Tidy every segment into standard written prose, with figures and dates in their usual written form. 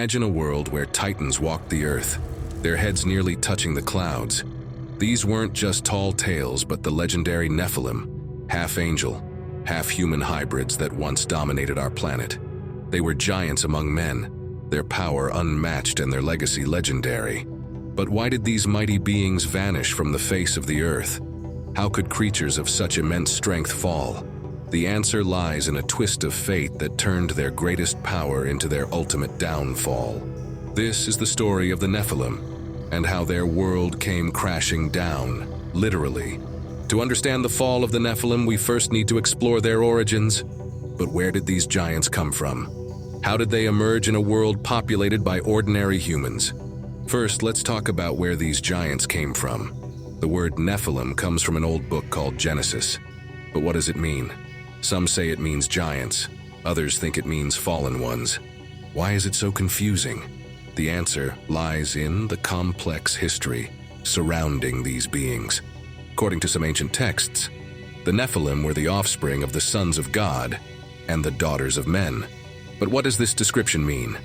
Imagine a world where titans walked the earth, their heads nearly touching the clouds. These weren't just tall tales, but the legendary Nephilim, half-angel, half-human hybrids that once dominated our planet. They were giants among men, their power unmatched and their legacy legendary. But why did these mighty beings vanish from the face of the earth? How could creatures of such immense strength fall? The answer lies in a twist of fate that turned their greatest power into their ultimate downfall. This is the story of the Nephilim, and how their world came crashing down, literally. To understand the fall of the Nephilim, we first need to explore their origins. But where did these giants come from? How did they emerge in a world populated by ordinary humans? First, let's talk about where these giants came from. The word Nephilim comes from an old book called Genesis. But what does it mean? Some say it means giants. Others think it means fallen ones. Why is it so confusing? The answer lies in the complex history surrounding these beings. According to some ancient texts, the Nephilim were the offspring of the sons of God and the daughters of men. But what does this description mean?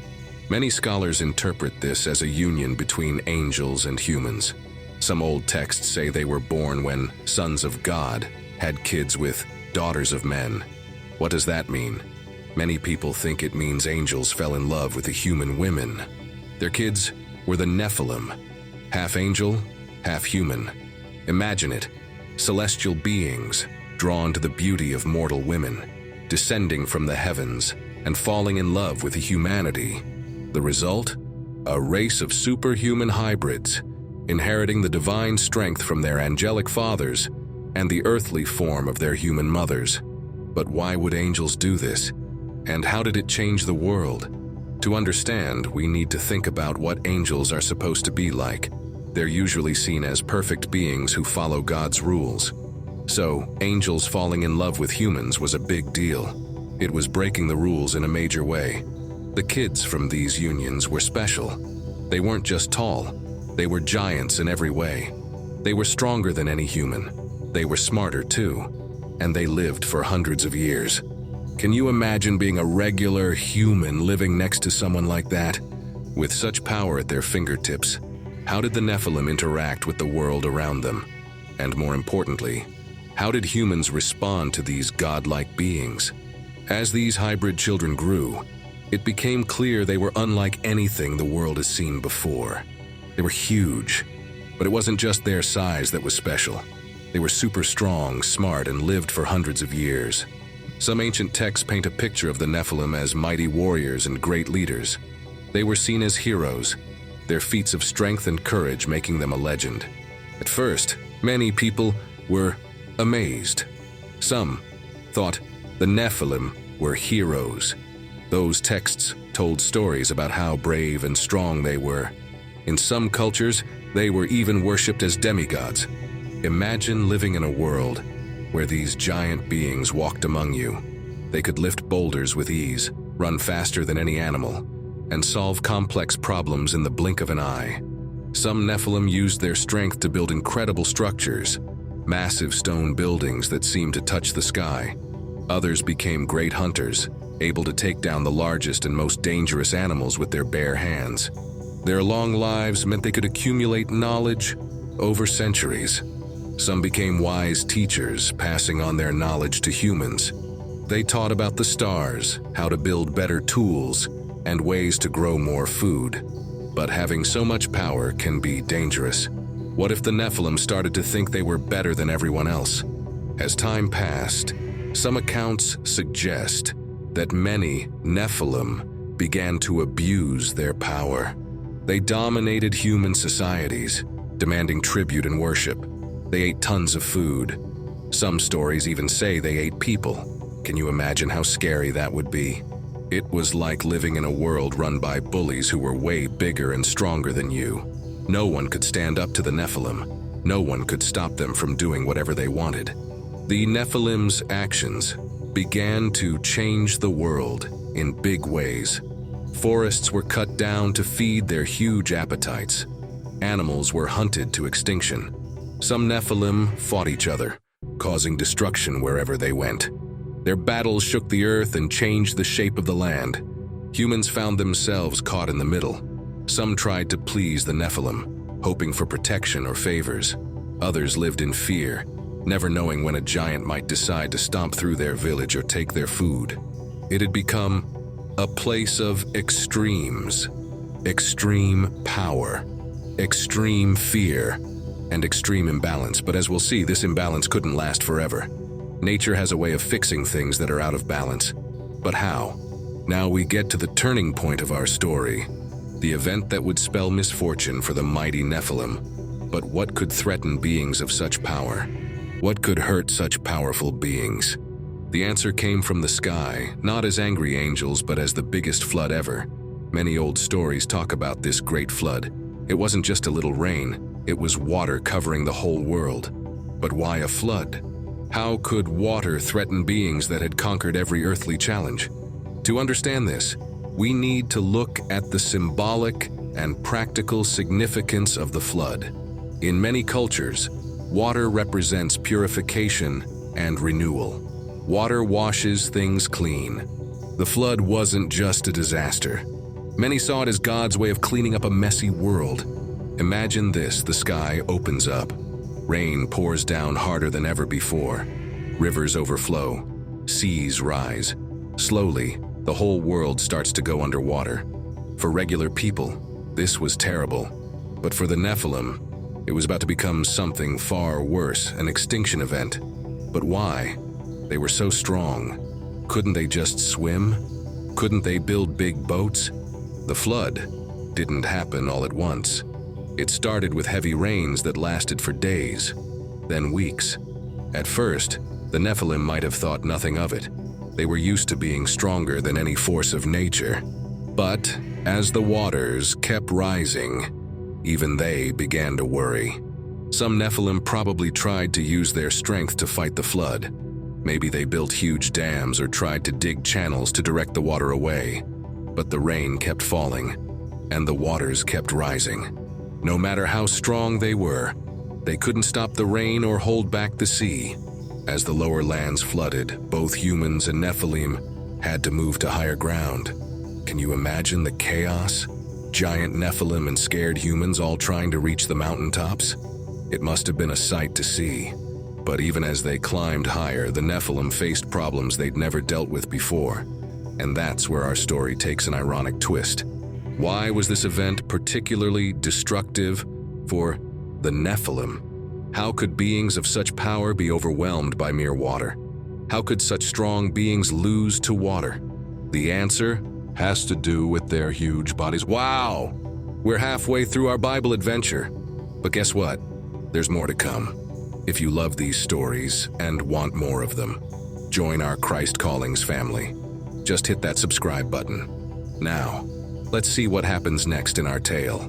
Many scholars interpret this as a union between angels and humans. Some old texts say they were born when sons of God had kids with daughters of men. What does that mean? Many people think it means angels fell in love with the human women. Their kids were the Nephilim, half angel, half human. Imagine it, celestial beings drawn to the beauty of mortal women, descending from the heavens and falling in love with humanity. The result? A race of superhuman hybrids, inheriting the divine strength from their angelic fathers and the earthly form of their human mothers. But why would angels do this? And how did it change the world? To understand, we need to think about what angels are supposed to be like. They're usually seen as perfect beings who follow God's rules. So, angels falling in love with humans was a big deal. It was breaking the rules in a major way. The kids from these unions were special. They weren't just tall, they were giants in every way. They were stronger than any human. They were smarter too, and they lived for hundreds of years. Can you imagine being a regular human living next to someone like that? With such power at their fingertips, how did the Nephilim interact with the world around them? And more importantly, how did humans respond to these godlike beings? As these hybrid children grew, it became clear they were unlike anything the world has seen before. They were huge, but it wasn't just their size that was special. They were super strong, smart, and lived for hundreds of years. Some ancient texts paint a picture of the Nephilim as mighty warriors and great leaders. They were seen as heroes, their feats of strength and courage making them a legend. At first, many people were amazed. Some thought the Nephilim were heroes. Those texts told stories about how brave and strong they were. In some cultures, they were even worshipped as demigods. Imagine living in a world where these giant beings walked among you. They could lift boulders with ease, run faster than any animal, and solve complex problems in the blink of an eye. Some Nephilim used their strength to build incredible structures, massive stone buildings that seemed to touch the sky. Others became great hunters, able to take down the largest and most dangerous animals with their bare hands. Their long lives meant they could accumulate knowledge over centuries. Some became wise teachers, passing on their knowledge to humans. They taught about the stars, how to build better tools, and ways to grow more food. But having so much power can be dangerous. What if the Nephilim started to think they were better than everyone else? As time passed, some accounts suggest that many Nephilim began to abuse their power. They dominated human societies, demanding tribute and worship. They ate tons of food. Some stories even say they ate people. Can you imagine how scary that would be? It was like living in a world run by bullies who were way bigger and stronger than you. No one could stand up to the Nephilim. No one could stop them from doing whatever they wanted. The Nephilim's actions began to change the world in big ways. Forests were cut down to feed their huge appetites. Animals were hunted to extinction. Some Nephilim fought each other, causing destruction wherever they went. Their battles shook the earth and changed the shape of the land. Humans found themselves caught in the middle. Some tried to please the Nephilim, hoping for protection or favors. Others lived in fear, never knowing when a giant might decide to stomp through their village or take their food. It had become a place of extremes. Extreme power, extreme fear, and extreme imbalance. But as we'll see, this imbalance couldn't last forever. Nature has a way of fixing things that are out of balance. But how? Now we get to the turning point of our story, the event that would spell misfortune for the mighty Nephilim. But what could threaten beings of such power? What could hurt such powerful beings? The answer came from the sky, not as angry angels, but as the biggest flood ever. Many old stories talk about this great flood. It wasn't just a little rain, it was water covering the whole world. But why a flood? How could water threaten beings that had conquered every earthly challenge? To understand this, we need to look at the symbolic and practical significance of the flood. In many cultures, water represents purification and renewal. Water washes things clean. The flood wasn't just a disaster. Many saw it as God's way of cleaning up a messy world. Imagine this: the sky opens up. Rain pours down harder than ever before. Rivers overflow. Seas rise. Slowly, the whole world starts to go underwater. For regular people, this was terrible. But for the Nephilim, it was about to become something far worse, an extinction event. But why? They were so strong. Couldn't they just swim? Couldn't they build big boats? The flood didn't happen all at once. It started with heavy rains that lasted for days, then weeks. At first, the Nephilim might have thought nothing of it. They were used to being stronger than any force of nature. But as the waters kept rising, even they began to worry. Some Nephilim probably tried to use their strength to fight the flood. Maybe they built huge dams or tried to dig channels to direct the water away. But the rain kept falling, and the waters kept rising. No matter how strong they were, they couldn't stop the rain or hold back the sea. As the lower lands flooded, both humans and Nephilim had to move to higher ground. Can you imagine the chaos? Giant Nephilim and scared humans all trying to reach the mountaintops? It must have been a sight to see. But even as they climbed higher, the Nephilim faced problems they'd never dealt with before. And that's where our story takes an ironic twist. Why was this event particularly destructive for the Nephilim? How could beings of such power be overwhelmed by mere water? How could such strong beings lose to water? The answer has to do with their huge bodies. Wow! We're halfway through our Bible adventure. But guess what? There's more to come. If you love these stories and want more of them, join our Christ Callings family. Just hit that subscribe button. Now, let's see what happens next in our tale.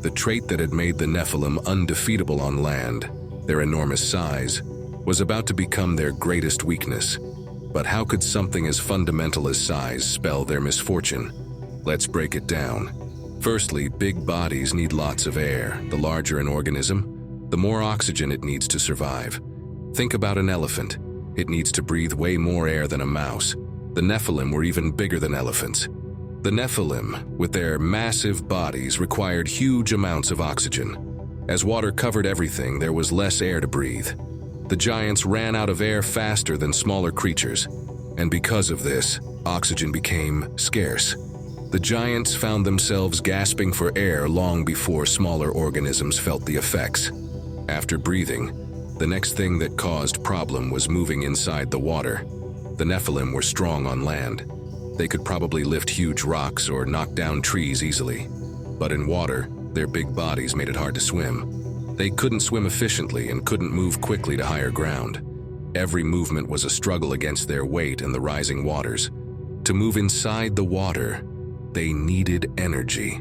The trait that had made the Nephilim undefeatable on land, their enormous size, was about to become their greatest weakness. But how could something as fundamental as size spell their misfortune? Let's break it down. Firstly, big bodies need lots of air. The larger an organism, the more oxygen it needs to survive. Think about an elephant. It needs to breathe way more air than a mouse. The Nephilim were even bigger than elephants. The Nephilim, with their massive bodies, required huge amounts of oxygen. As water covered everything, there was less air to breathe. The giants ran out of air faster than smaller creatures, and because of this, oxygen became scarce. The giants found themselves gasping for air long before smaller organisms felt the effects. After breathing, the next thing that caused problem was moving inside the water. The Nephilim were strong on land. They could probably lift huge rocks or knock down trees easily. But in water, their big bodies made it hard to swim. They couldn't swim efficiently and couldn't move quickly to higher ground. Every movement was a struggle against their weight and the rising waters. To move inside the water, they needed energy.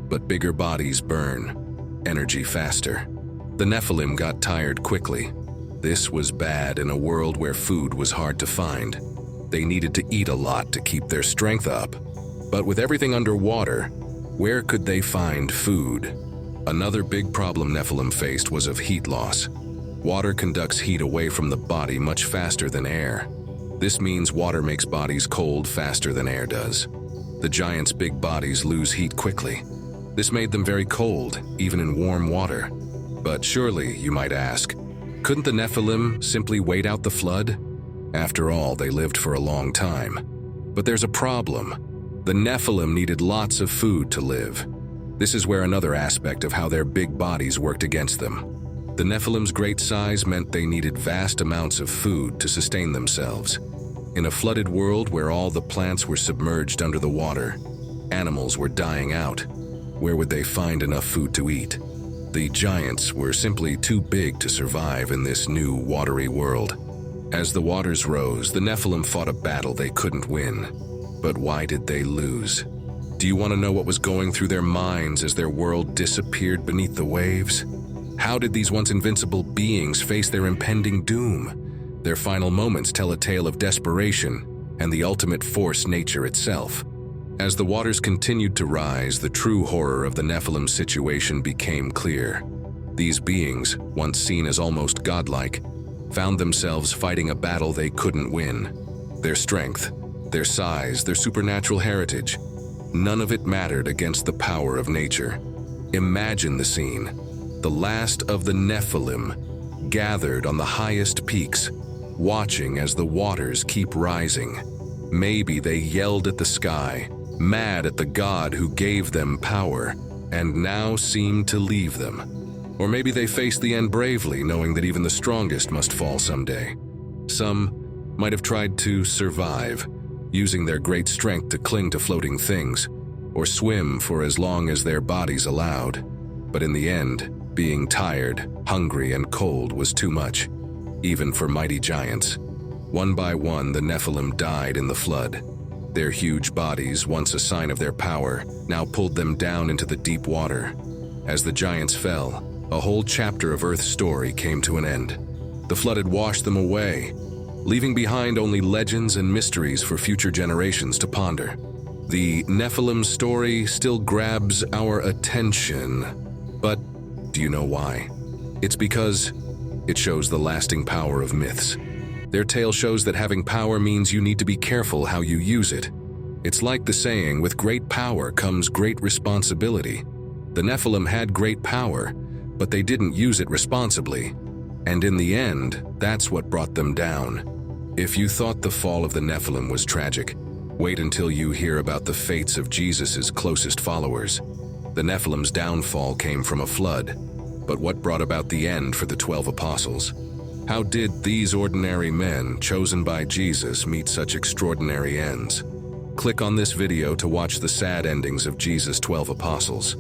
But bigger bodies burn energy faster. The Nephilim got tired quickly. This was bad in a world where food was hard to find. They needed to eat a lot to keep their strength up. But with everything underwater, where could they find food? Another big problem Nephilim faced was of heat loss. Water conducts heat away from the body much faster than air. This means water makes bodies cold faster than air does. The giants' big bodies lose heat quickly. This made them very cold, even in warm water. But surely, you might ask, couldn't the Nephilim simply wait out the flood? After all, they lived for a long time. But there's a problem. The Nephilim needed lots of food to live. This is where another aspect of how their big bodies worked against them. The Nephilim's great size meant they needed vast amounts of food to sustain themselves. In a flooded world where all the plants were submerged under the water, animals were dying out. Where would they find enough food to eat? The giants were simply too big to survive in this new watery world. As the waters rose, the Nephilim fought a battle they couldn't win. But why did they lose? Do you want to know what was going through their minds as their world disappeared beneath the waves? How did these once invincible beings face their impending doom? Their final moments tell a tale of desperation and the ultimate force nature itself. As the waters continued to rise, the true horror of the Nephilim situation became clear. These beings, once seen as almost godlike, found themselves fighting a battle they couldn't win. Their strength, their size, their supernatural heritage, none of it mattered against the power of nature. Imagine the scene. The last of the Nephilim gathered on the highest peaks, watching as the waters keep rising. Maybe they yelled at the sky, mad at the God who gave them power, and now seemed to leave them. Or maybe they faced the end bravely, knowing that even the strongest must fall someday. Some might have tried to survive, using their great strength to cling to floating things, or swim for as long as their bodies allowed. But in the end, being tired, hungry, and cold was too much, even for mighty giants. One by one, the Nephilim died in the flood. Their huge bodies, once a sign of their power, now pulled them down into the deep water. As the giants fell, a whole chapter of Earth's story came to an end. The flood had washed them away, leaving behind only legends and mysteries for future generations to ponder. The Nephilim story still grabs our attention, but do you know why? It's because it shows the lasting power of myths. Their tale shows that having power means you need to be careful how you use it. It's like the saying, with great power comes great responsibility. The Nephilim had great power, but they didn't use it responsibly. And in the end, that's what brought them down. If you thought the fall of the Nephilim was tragic, wait until you hear about the fates of Jesus' closest followers. The Nephilim's downfall came from a flood, but what brought about the end for the 12 apostles? How did these ordinary men, chosen by Jesus, meet such extraordinary ends? Click on this video to watch the sad endings of Jesus' 12 apostles.